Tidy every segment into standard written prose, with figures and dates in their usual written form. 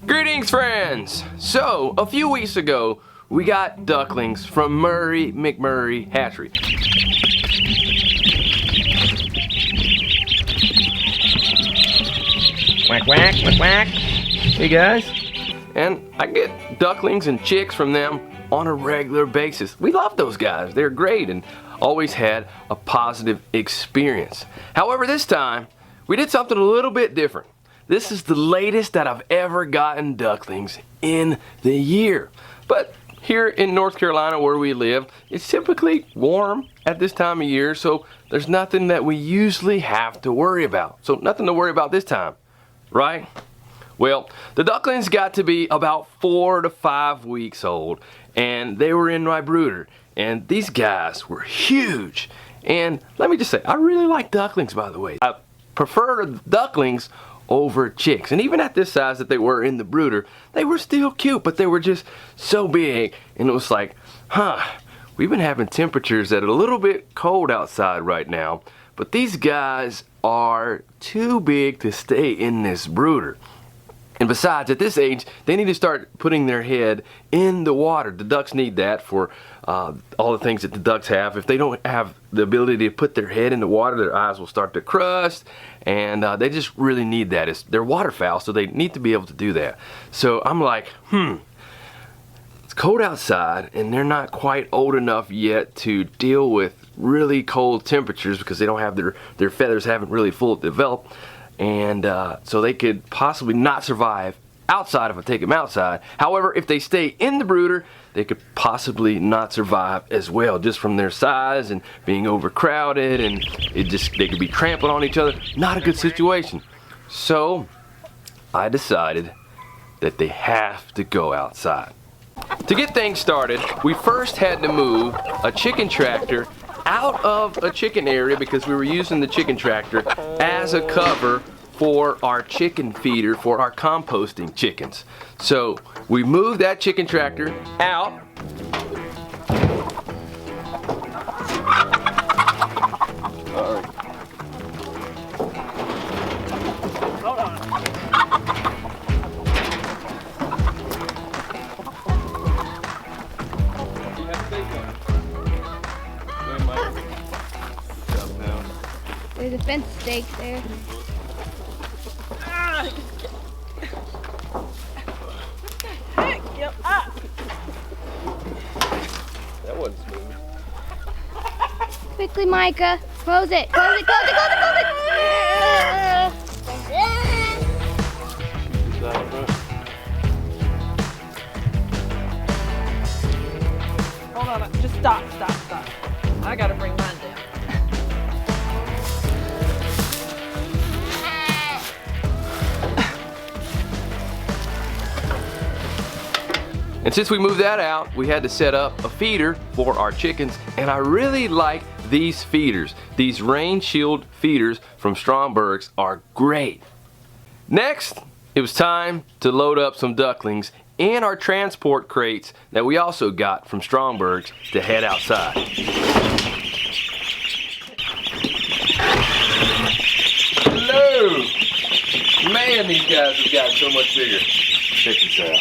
Greetings, friends! So, a few weeks ago, we got ducklings from Murray McMurray Hatchery. Quack, quack, quack, quack. Hey, guys. And I get ducklings and chicks from them on a regular basis. We love those guys. They're great and always had a positive experience. However, this time, we did something a little bit different. This is the latest that I've ever gotten ducklings in the year. But here in North Carolina where we live, it's typically warm at this time of year, so there's nothing that we usually have to worry about. So nothing to worry about this time, right? Well, the ducklings got to be about 4 to 5 weeks old, and they were in my brooder. And these guys were huge. And let me just say, I really like ducklings, by the way. I prefer ducklings over chicks. And even at this size that they were in the brooder, they were still cute, but they were just so big. And it was like, we've been having temperatures that are a little bit cold outside right now, but these guys are too big to stay in this brooder. And besides, at this age, they need to start putting their head in the water. The ducks need that for all the things that the ducks have. If they don't have the ability to put their head in the water, their eyes will start to crust, and they just really need that. They're waterfowl, so they need to be able to do that. So I'm like, it's cold outside, and they're not quite old enough yet to deal with really cold temperatures because they don't have their feathers haven't really fully developed. And so they could possibly not survive outside if I take them outside. However, if they stay in the brooder, they could possibly not survive as well, just from their size and being overcrowded, and they could be trampling on each other. Not a good situation. So I decided that they have to go outside. To get things started, we first had to move a chicken tractor out of a chicken area because we were using the chicken tractor as a cover for our chicken feeder for our composting chickens. So we moved that chicken tractor out. Hold on. There's a fence stake there. What the heck? Yep. That wasn't smooth. Quickly, Micah. Close it. Close it. Close it. Close it. Close it. Hold on. Just stop. I gotta bring mine down. And since we moved that out, we had to set up a feeder for our chickens, and I really like these feeders. These rain shield feeders from Stromberg's are great. Next, it was time to load up some ducklings in our transport crates that we also got from Stromberg's to head outside. Hello! Man, these guys have gotten so much bigger. Check this out.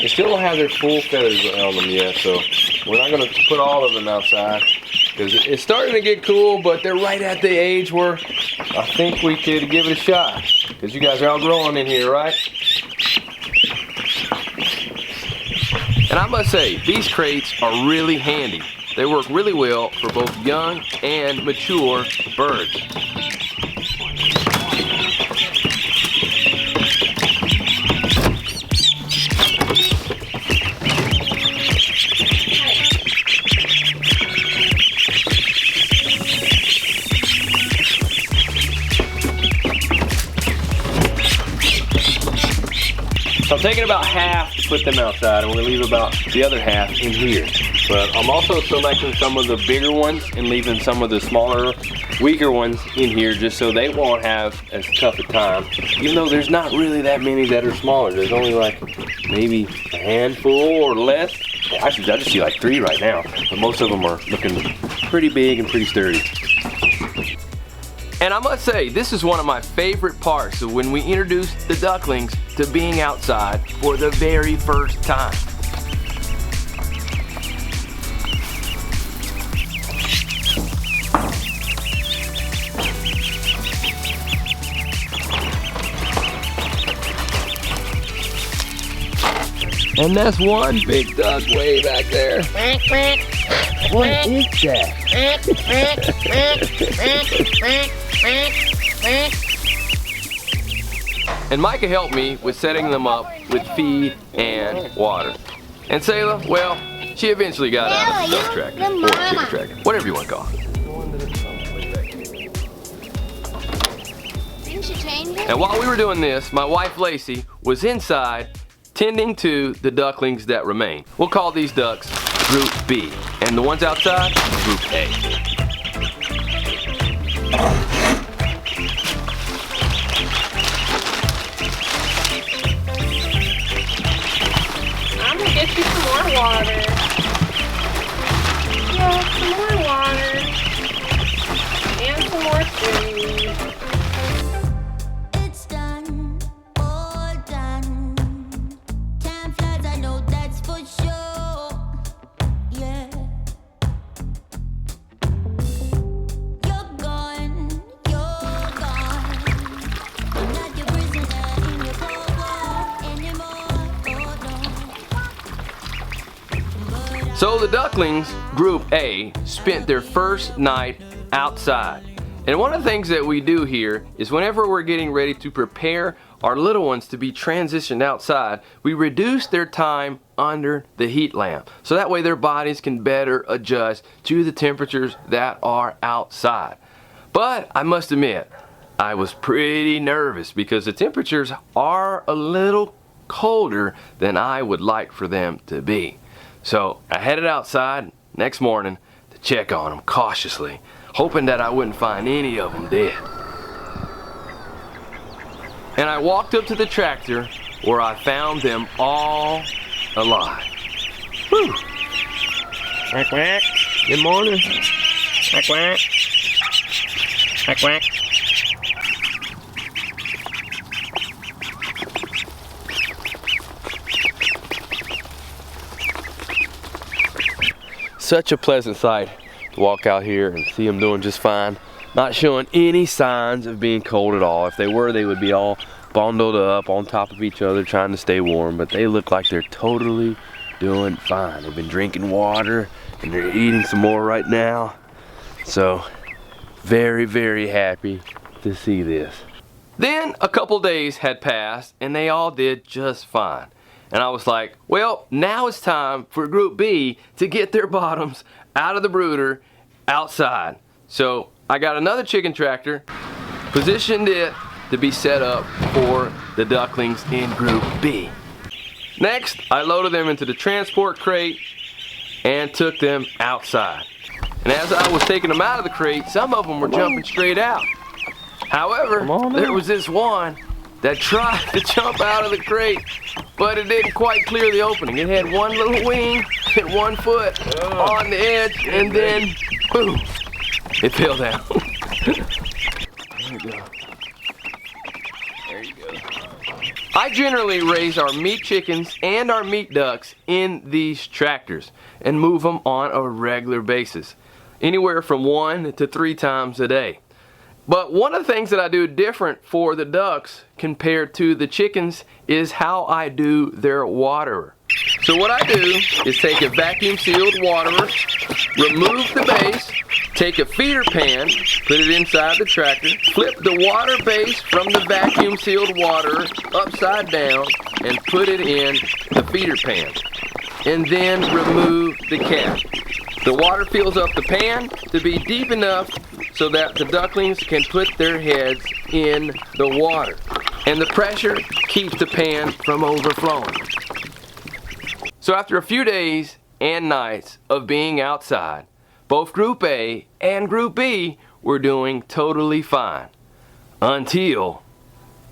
They still don't have their full feathers on them yet, so we're not going to put all of them outside because it's starting to get cool, but they're right at the age where I think we could give it a shot because you guys are all growing in here, right? And I must say, these crates are really handy. They work really well for both young and mature birds. So I'm taking about half to put them outside, and we're gonna leave about the other half in here. But I'm also selecting some of the bigger ones and leaving some of the smaller, weaker ones in here just so they won't have as tough a time. Even though there's not really that many that are smaller. There's only like maybe a handful or less. Actually, I just see like 3 right now, but most of them are looking pretty big and pretty sturdy. And I must say, this is one of my favorite parts of when we introduced the ducklings to being outside for the very first time. And that's one big duck way back there. What is that? And Micah helped me with setting them up with feed and water. And Selah, well, she eventually got out of the duck tractor, or chicken tractor, whatever you want to call it. Didn't you change it? And while we were doing this, my wife Lacie was inside tending to the ducklings that remain. We'll call these ducks Group B, and the ones outside, Group A. I'm gonna get you some more water. Yeah, some more water. And some more food. It's done, all done. Time flies, I know that's for sure. Yeah. You're gone, you're gone. I'm not your prisoner in your cold war anymore. Oh no. So the ducklings, Group A, spent their first night outside. And one of the things that we do here is whenever we're getting ready to prepare our little ones to be transitioned outside, we reduce their time under the heat lamp. So that way their bodies can better adjust to the temperatures that are outside. But I must admit, I was pretty nervous because the temperatures are a little colder than I would like for them to be. So I headed outside next morning to check on them cautiously, hoping that I wouldn't find any of them dead. And I walked up to the tractor where I found them all alive. Whew. Quack, quack. Good morning. Quack, quack. Quack, quack. Such a pleasant sight to walk out here and see them doing just fine. Not showing any signs of being cold at all. If they were, they would be all bundled up on top of each other trying to stay warm, but they look like they're totally doing fine. They've been drinking water and they're eating some more right now. So very, very happy to see this. Then a couple days had passed and they all did just fine. And I was like, well, now it's time for Group B to get their bottoms out of the brooder outside. So I got another chicken tractor, positioned it to be set up for the ducklings in Group B. Next, I loaded them into the transport crate and took them outside. And as I was taking them out of the crate, some of them were jumping straight out. However, there was this one that tried to jump out of the crate, but it didn't quite clear the opening. It had one little wing and one foot on the edge, and then, boom, it fell down. There you go. There you go. I generally raise our meat chickens and our meat ducks in these tractors and move them on a regular basis, anywhere from 1 to 3 times a day. But one of the things that I do different for the ducks compared to the chickens is how I do their waterer. So what I do is take a vacuum sealed waterer, remove the base, take a feeder pan, put it inside the tractor, flip the water base from the vacuum sealed waterer upside down and put it in the feeder pan. And then remove the cap. The water fills up the pan to be deep enough so that the ducklings can put their heads in the water. And the pressure keeps the pan from overflowing. So after a few days and nights of being outside, both Group A and Group B were doing totally fine. Until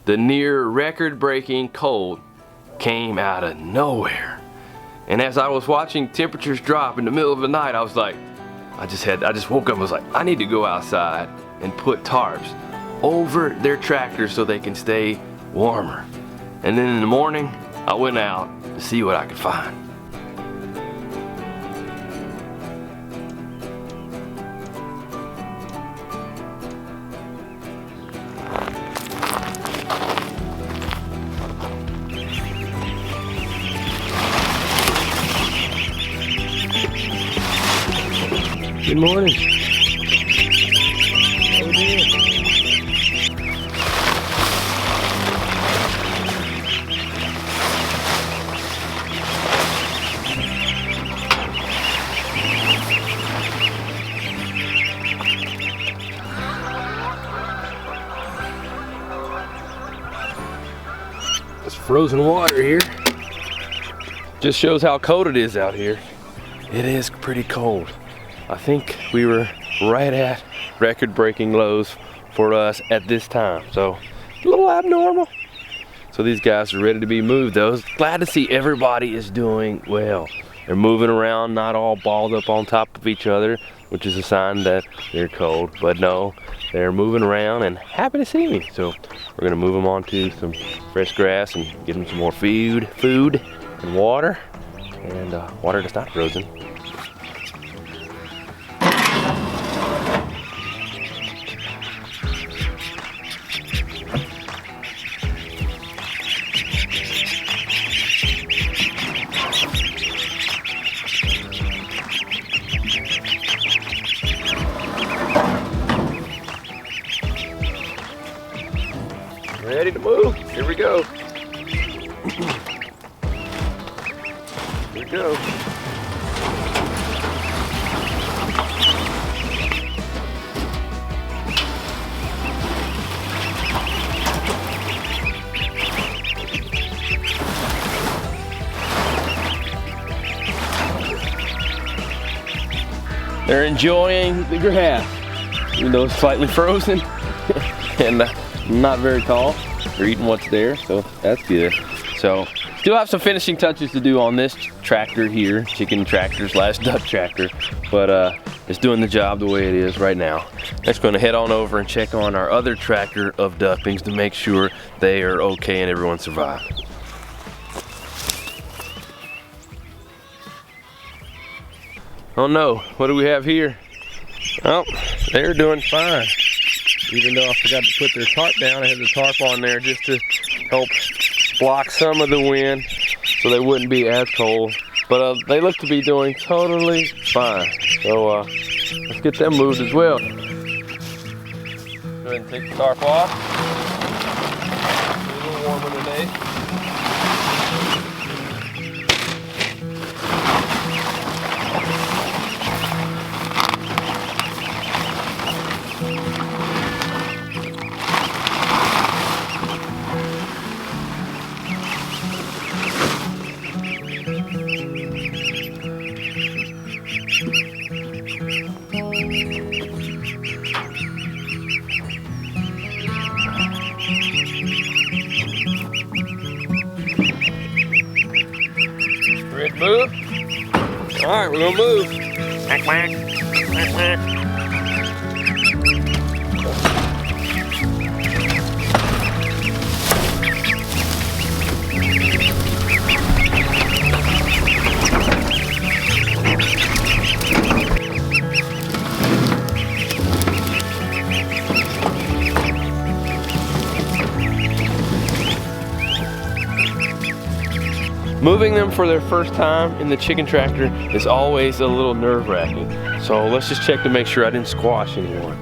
the near record-breaking cold came out of nowhere. And as I was watching temperatures drop in the middle of the night, I was like, I just woke up and was like, I need to go outside and put tarps over their tractor so they can stay warmer. And then in the morning, I went out to see what I could find. Good morning. Oh dear. It's frozen water here. Just shows how cold it is out here. It is pretty cold. I think we were right at record-breaking lows for us at this time, so a little abnormal. So these guys are ready to be moved though. Glad to see everybody is doing well. They're moving around, not all balled up on top of each other, which is a sign that they're cold, but no, they're moving around and happy to see me. So we're gonna move them onto some fresh grass and give them some more food and water, and water that's not frozen. Ready to move? Here we go. Here we go. They're enjoying the grass, even though it's slightly frozen and not very tall. They're eating what's there, so that's good. So still have some finishing touches to do on this tractor here, chicken tractor slash duck tractor, but it's doing the job the way it is right now. Next, going to head on over and check on our other tractor of ducklings to make sure they are okay and everyone survived. Oh no, what do we have here? Oh, they're doing fine. Even though I forgot to put their tarp down, I had the tarp on there just to help block some of the wind so they wouldn't be as cold. But they look to be doing totally fine. So let's get them moved as well. Go ahead and take the tarp off. It's a little warmer today. Ready to move? All right, we're gonna move. Quack, quack. Quack, quack. Moving them for their first time in the chicken tractor is always a little nerve-wracking. So let's just check to make sure I didn't squash anyone.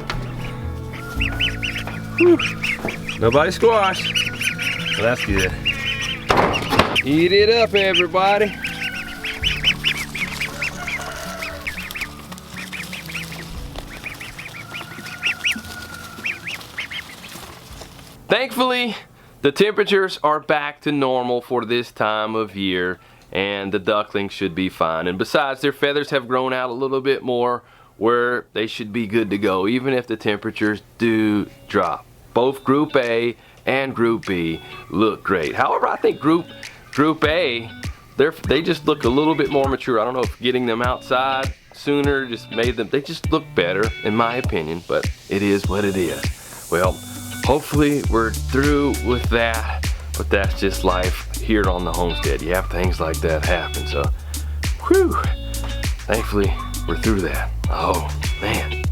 Whew. Nobody squashed. Well, that's good. Eat it up, everybody. Thankfully, the temperatures are back to normal for this time of year, and the ducklings should be fine. And besides, their feathers have grown out a little bit more where they should be good to go, even if the temperatures do drop. Both Group A and Group B look great. However, I think Group A, they just look a little bit more mature. I don't know if getting them outside sooner just made them, they just look better in my opinion, but it is what it is. Well, hopefully we're through with that, but that's just life here on the homestead. You have things like that happen, so whew, thankfully we're through that. Oh man.